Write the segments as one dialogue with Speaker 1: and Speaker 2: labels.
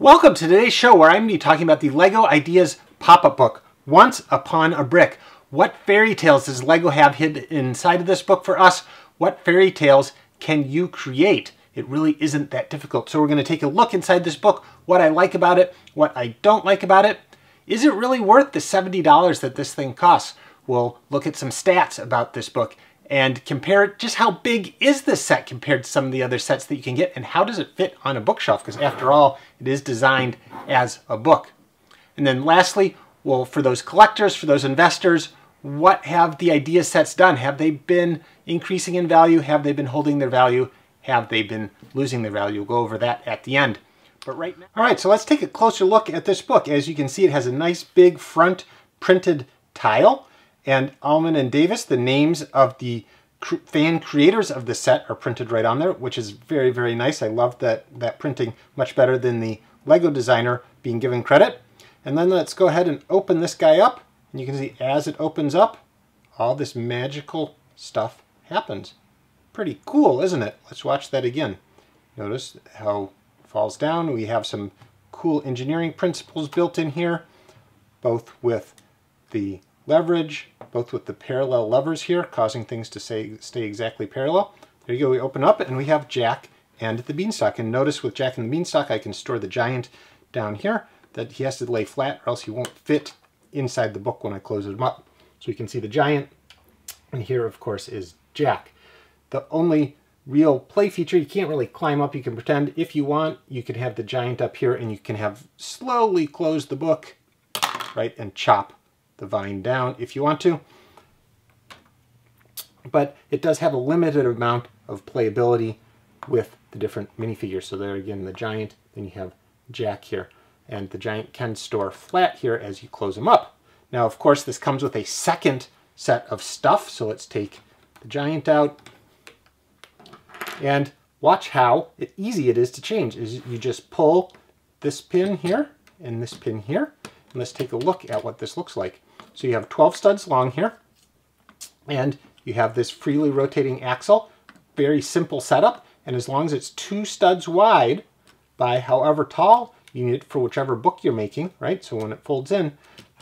Speaker 1: Welcome to today's show where I'm going to be talking about the LEGO Ideas pop-up book, Once Upon a Brick. What fairy tales does LEGO have hidden inside of this book for us? What fairy tales can you create? It really isn't that difficult. So we're going to take a look inside this book, what I like about it, what I don't like about it. Is it really worth the $70 that this thing costs? We'll look at some stats about this book and compare it. Just how big is this set compared to some of the other sets that you can get, and how does it fit on a bookshelf? Because after all, it is designed as a book. And then lastly, well, for those collectors, for those investors, what have the idea sets done? Have they been increasing in value? Have they been holding their value? Have they been losing their value? We'll go over that at the end. But right now, all right, so let's take a closer look at this book. As you can see, it has a nice big front printed tile. And Almond and Davis, the names of the fan creators of the set, are printed right on there, which is very, very nice. I love that printing much better than the LEGO designer being given credit. And then let's go ahead and open this guy up. And you can see as it opens up, all this magical stuff happens. Pretty cool, isn't it? Let's watch that again. Notice how it falls down. We have some cool engineering principles built in here, both with the leverage, both with the parallel levers here, causing things to stay exactly parallel. There you go, we open up and we have Jack and the Beanstalk. And notice with Jack and the Beanstalk, I can store the giant down here, that he has to lay flat or else he won't fit inside the book when I close him up. So you can see the giant, and here of course is Jack. The only real play feature, you can't really climb up. You can pretend if you want, you can have the giant up here and you can have slowly close the book, right, and chop the vine down if you want to. But it does have a limited amount of playability with the different minifigures. So there again, the giant, then you have Jack here. And the giant can store flat here as you close them up. Now, of course, this comes with a second set of stuff. So let's take the giant out. And watch how easy it is to change. You just pull this pin here and this pin here. And let's take a look at what this looks like. So you have 12 studs long here, and you have this freely rotating axle. Very simple setup, and as long as it's 2 studs wide by however tall you need it for whichever book you're making, right? So when it folds in,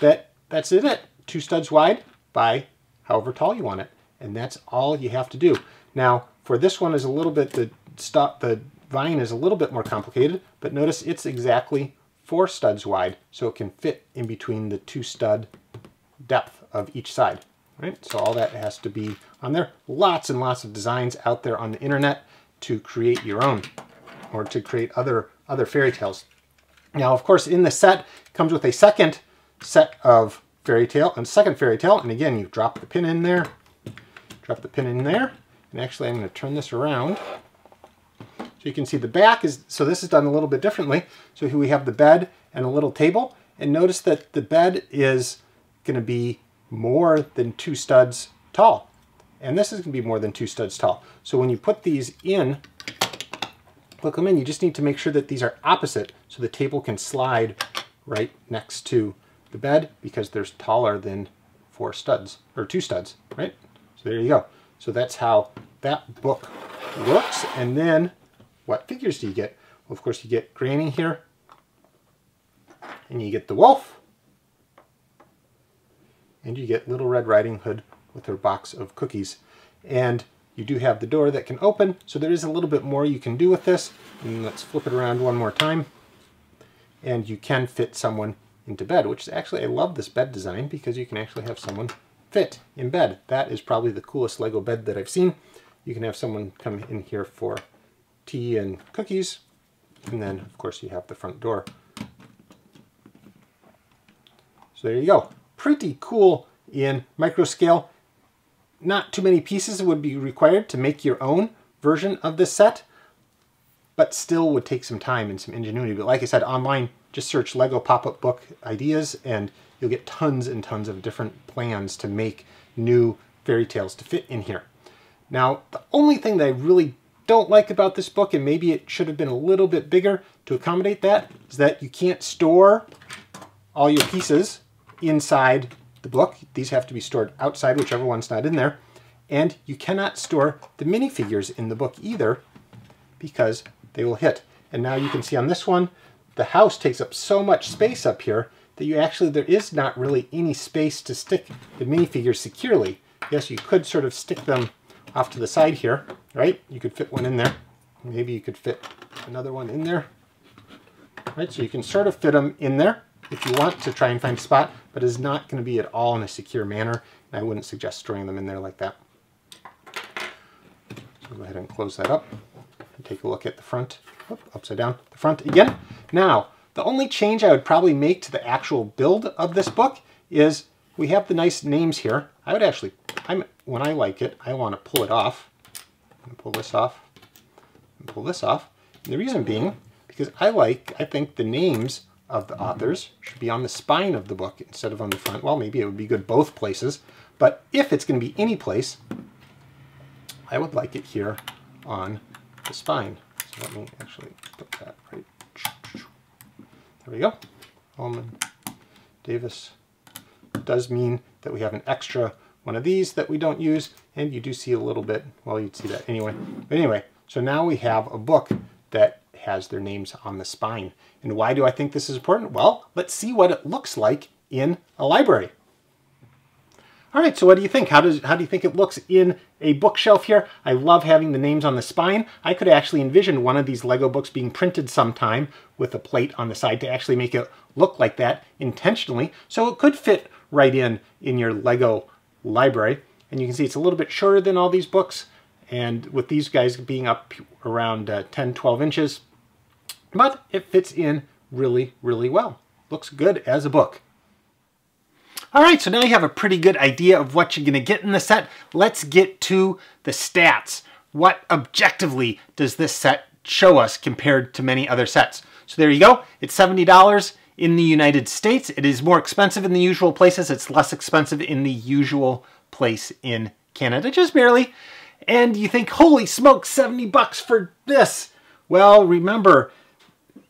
Speaker 1: that's it. 2 studs wide by however tall you want it, and that's all you have to do. Now, for this one is a little bit, the vine is a little bit more complicated, but notice it's exactly 4 studs wide, so it can fit in between the 2 stud depth of each side, right? So all that has to be on there. Lots and lots of designs out there on the internet to create your own or to create other fairy tales. Now, of course, in the set comes with a second set of second fairy tale, and again, you drop the pin in there, and actually I'm going to turn this around so you can see the back is, so this is done a little bit differently. So here we have the bed and a little table, and notice that the bed is going to be more than 2 studs tall, and this is going to be more than 2 studs tall. So when you put these in, hook them in, you just need to make sure that these are opposite so the table can slide right next to the bed because they're taller than 4 studs or 2 studs, right? So there you go. So that's how that book works. And then what figures do you get? Well, of course you get Granny here, and you get the wolf, and you get Little Red Riding Hood with her box of cookies. And you do have the door that can open, so there is a little bit more you can do with this. And let's flip it around one more time. And you can fit someone into bed, which is actually, I love this bed design because you can actually have someone fit in bed. That is probably the coolest LEGO bed that I've seen. You can have someone come in here for tea and cookies. And then, of course, you have the front door. So there you go. Pretty cool in micro scale. Not too many pieces would be required to make your own version of this set, but still would take some time and some ingenuity. But like I said, online, just search LEGO pop-up book ideas and you'll get tons and tons of different plans to make new fairy tales to fit in here. Now, the only thing that I really don't like about this book, and maybe it should have been a little bit bigger to accommodate that, is that you can't store all your pieces inside the book. These have to be stored outside, whichever one's not in there. And you cannot store the minifigures in the book either because they will hit. And now you can see on this one, the house takes up so much space up here that there is not really any space to stick the minifigures securely. Yes, you could sort of stick them off to the side here, right? You could fit one in there. Maybe you could fit another one in there, right? So you can sort of fit them in there if you want to try and find a spot, but it's not going to be at all in a secure manner, and I wouldn't suggest storing them in there like that. So go ahead and close that up and take a look at the front. Oop, upside down, the front again. Now, the only change I would probably make to the actual build of this book is we have the nice names here. I would actually, when I like it, I want to pull it off. I'm going to pull this off and pull this off. And the reason being, because I think the names of the authors should be on the spine of the book instead of on the front. Well, maybe it would be good both places, but if it's going to be any place, I would like it here on the spine. So let me actually put that right. There we go. Ullman Davis. It does mean that we have an extra one of these that we don't use, and you do see a little bit, well, you'd see that anyway. But anyway, so now we have a book that has their names on the spine. And why do I think this is important? Well, let's see what it looks like in a library. All right, so what do you think? How do you think it looks in a bookshelf here? I love having the names on the spine. I could actually envision one of these Lego books being printed sometime with a plate on the side to actually make it look like that intentionally. So it could fit right in your Lego library. And you can see it's a little bit shorter than all these books. And with these guys being up around 10, 12 inches, but it fits in really, really well. Looks good as a book. All right, so now you have a pretty good idea of what you're going to get in the set. Let's get to the stats. What objectively does this set show us compared to many other sets? So there you go. It's $70 in the United States. It is more expensive in the usual places. It's less expensive in the usual place in Canada, just barely. And you think, holy smokes, 70 bucks for this. Well, remember,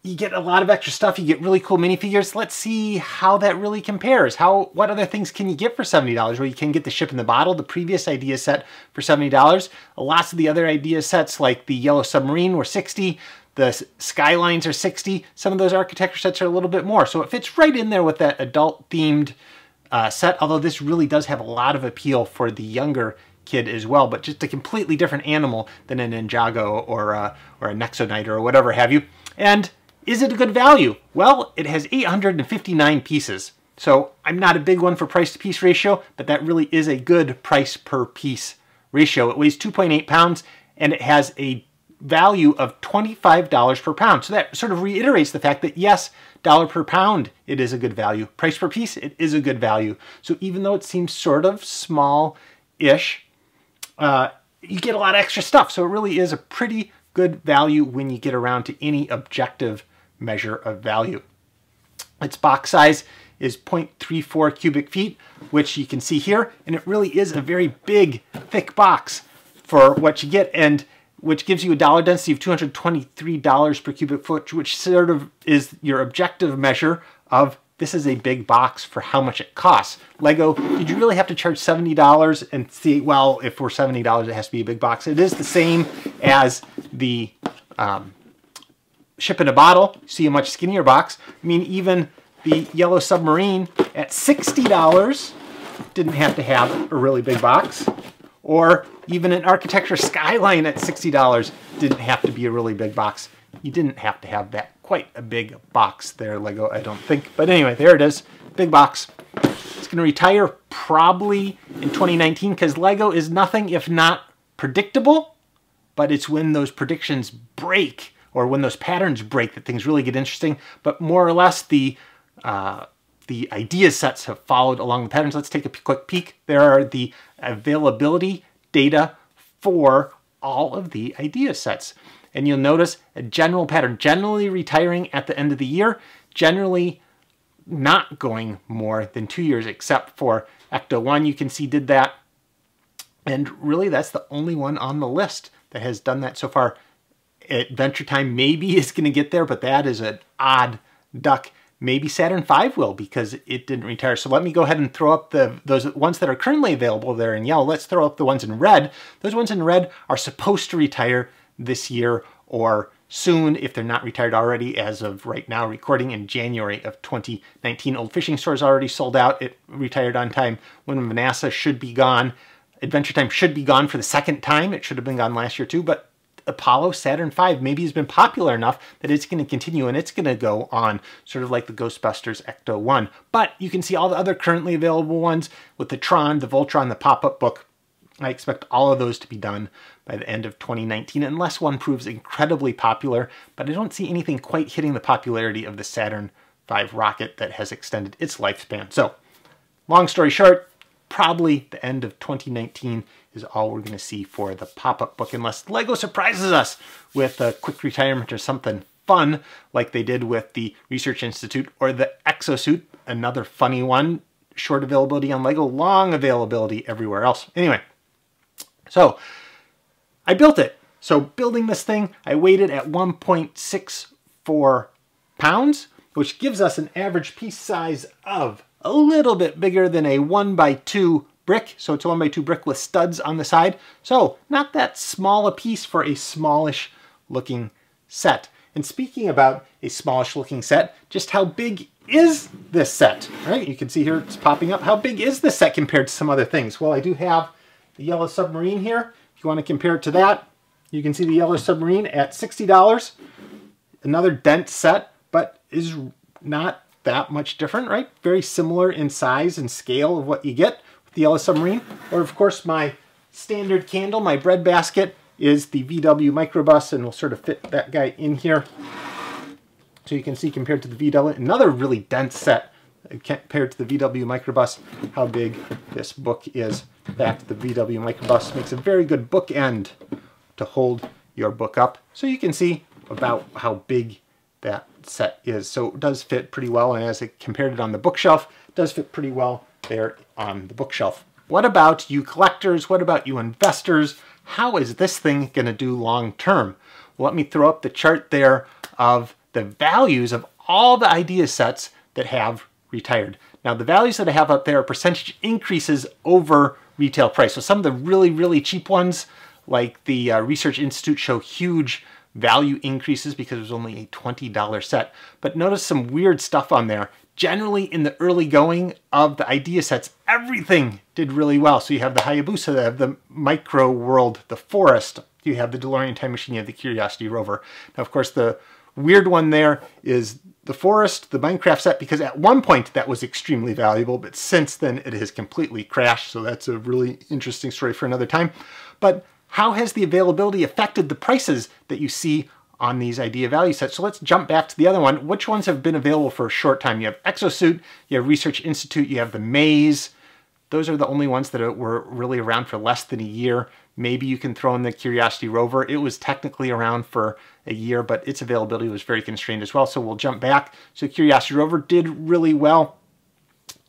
Speaker 1: you get a lot of extra stuff. You get really cool minifigures. Let's see how that really compares. What other things can you get for $70? Well, you can get the Ship in the Bottle, the previous idea set, for $70. Lots of the other idea sets, like the Yellow Submarine, were $60. The Skylines are $60. Some of those architecture sets are a little bit more. So it fits right in there with that adult-themed set, although this really does have a lot of appeal for the younger kid as well, but just a completely different animal than a Ninjago or a Nexonite or whatever have you. And is it a good value? Well, it has 859 pieces. So I'm not a big one for price to piece ratio, but that really is a good price per piece ratio. It weighs 2.8 pounds and it has a value of $25 per pound. So that sort of reiterates the fact that yes, dollar per pound, it is a good value. Price per piece, it is a good value. So even though it seems sort of small-ish, you get a lot of extra stuff. So it really is a pretty good value when you get around to any objective measure of value. Its box size is 0.34 cubic feet, which you can see here, and it really is a very big, thick box for what you get, and which gives you a dollar density of $223 per cubic foot, which sort of is your objective measure of this is a big box for how much it costs. Lego, did you really have to charge $70 and see, well, if we're $70, it has to be a big box. It is the same as the Ship in a Bottle. See a much skinnier box. I mean, even the Yellow Submarine at $60 didn't have to have a really big box. Or even an Architecture Skyline at $60 didn't have to be a really big box. You didn't have to have that quite a big box there, Lego, I don't think. But anyway, there it is. Big box. It's going to retire probably in 2019 because Lego is nothing if not predictable, but it's when those predictions break or when those patterns break that things really get interesting. But more or less, the idea sets have followed along the patterns. Let's take a quick peek. There are the availability data for all of the idea sets. And you'll notice a general pattern, generally retiring at the end of the year, generally not going more than 2 years, except for Ecto 1, you can see did that. And really, that's the only one on the list that has done that so far. Adventure Time maybe is going to get there, but that is an odd duck. Maybe Saturn V will because it didn't retire. So let me go ahead and throw up those ones that are currently available there in yellow. Let's throw up the ones in red. Those ones in red are supposed to retire this year or soon if they're not retired already. As of right now, recording in January of 2019. Old Fishing Store is already sold out. It retired on time. Wind of Vanessa should be gone. Adventure Time should be gone for the second time. It should have been gone last year too, but Apollo Saturn V maybe has been popular enough that it's going to continue, and it's going to go on sort of like the Ghostbusters Ecto 1. But you can see all the other currently available ones with the Tron, the Voltron, the pop-up book. I expect all of those to be done by the end of 2019, unless one proves incredibly popular, but I don't see anything quite hitting the popularity of the Saturn V rocket that has extended its lifespan. So, long story short, probably the end of 2019 is all we're going to see for the pop-up book, unless LEGO surprises us with a quick retirement or something fun like they did with the Research Institute or the Exosuit, another funny one. Short availability on LEGO, long availability everywhere else. Anyway, so I built it. So building this thing, I weighed it at 1.64 pounds, which gives us an average piece size of a little bit bigger than a 1x2 brick. So it's a 1x2 brick with studs on the side. So not that small a piece for a smallish looking set. And speaking about a smallish looking set, just how big is this set? Right? You can see here it's popping up. How big is this set compared to some other things? Well, I do have the Yellow Submarine here. If you want to compare it to that, you can see the Yellow Submarine at $60. Another dense set, but is not that much different, right? Very similar in size and scale of what you get with the Yellow Submarine. Or of course my standard candle, my bread basket, is the VW Microbus, and we'll sort of fit that guy in here. So you can see compared to the VW, another really dense set compared to the VW Microbus, how big this book is. Back to the VW Microbus makes a very good bookend to hold your book up. So you can see about how big that set is. So it does fit pretty well, and as I compared it on the bookshelf, it does fit pretty well there on the bookshelf. What about you collectors? What about you investors? How is this thing going to do long term? Well, let me throw up the chart there of the values of all the idea sets that have retired. Now the values that I have up there are percentage increases over retail price. So some of the really, really cheap ones, like the Research Institute, show huge value increases because it was only a $20 set. But notice some weird stuff on there. Generally in the early going of the idea sets, everything did really well. So you have the Hayabusa, you have the Micro World, the Forest, you have the DeLorean Time Machine, you have the Curiosity Rover. Now of course the weird one there is the Forest, the Minecraft set, because at one point that was extremely valuable, but since then it has completely crashed. So that's a really interesting story for another time. But how has the availability affected the prices that you see on these idea value sets? So let's jump back to the other one. Which ones have been available for a short time? You have Exosuit, you have Research Institute, you have the Maze. Those are the only ones that were really around for less than a year. Maybe you can throw in the Curiosity Rover. It was technically around for a year, but its availability was very constrained as well. So we'll jump back. So Curiosity Rover did really well.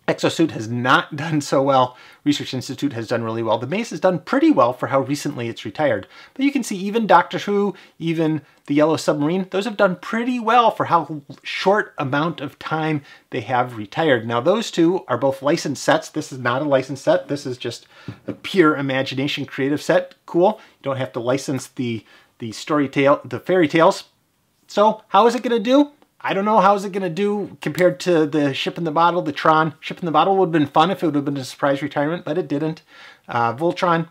Speaker 1: Exosuit has not done so well. Research Institute has done really well. The Maze has done pretty well for how recently it's retired. But you can see even Doctor Who, even the Yellow Submarine, those have done pretty well for how short amount of time they have retired. Now those two are both licensed sets. This is not a licensed set. This is just a pure imagination creative set. Cool. You don't have to license the fairy tales. So how is it going to do? I don't know how is it going to do compared to the Ship in the Bottle, the Tron. Ship in the Bottle would have been fun if it would have been a surprise retirement, but it didn't. Voltron,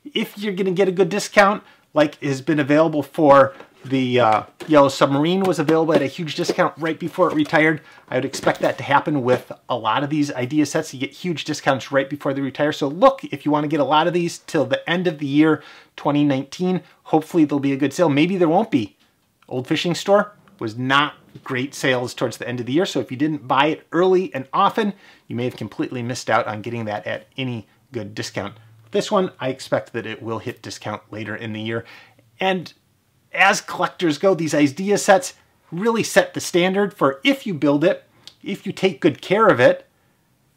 Speaker 1: if you're going to get a good discount, like has been available for the Yellow Submarine, was available at a huge discount right before it retired. I would expect that to happen with a lot of these idea sets. You get huge discounts right before they retire. So look, if you want to get a lot of these till the end of the year 2019, hopefully there'll be a good sale. Maybe there won't be. Old Fishing Store was not great sales towards the end of the year. So if you didn't buy it early and often, you may have completely missed out on getting that at any good discount. This one, I expect that it will hit discount later in the year. And as collectors go, these idea sets really set the standard for if you build it, if you take good care of it,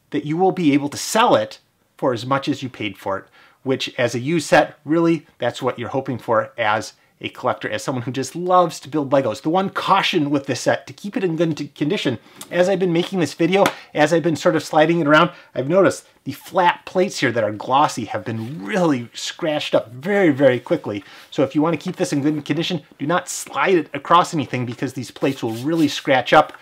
Speaker 1: that you will be able to sell it for as much as you paid for it, which as a used set, really, that's what you're hoping for as a collector, as someone who just loves to build Legos. The one caution with this set, to keep it in good condition, as I've been making this video, as I've been sort of sliding it around, I've noticed the flat plates here that are glossy have been really scratched up very, very quickly. So if you want to keep this in good condition, do not slide it across anything because these plates will really scratch up.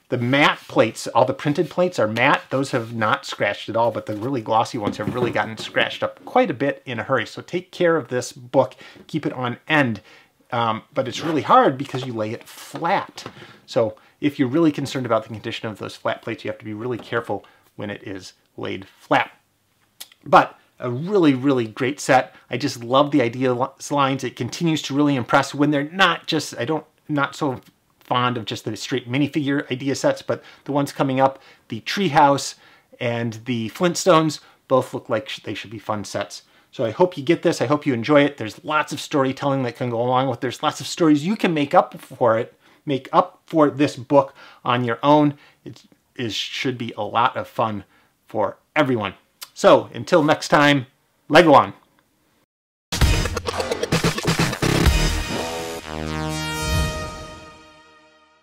Speaker 1: The matte plates, all the printed plates are matte. Those have not scratched at all, but the really glossy ones have really gotten scratched up quite a bit in a hurry. So take care of this book, keep it on end. But it's really hard because you lay it flat. So if you're really concerned about the condition of those flat plates, you have to be really careful when it is laid flat. But a really, really great set. I just love the idea lines. It continues to really impress when they're not just, not so fond of just the straight minifigure idea sets, but the ones coming up, the Treehouse and the Flintstones, both look like they should be fun sets. So I hope you get this. I hope you enjoy it. There's lots of storytelling that can go along with it. There's lots of stories you can make up for this book on your own. It should be a lot of fun for everyone. So until next time, Lego on!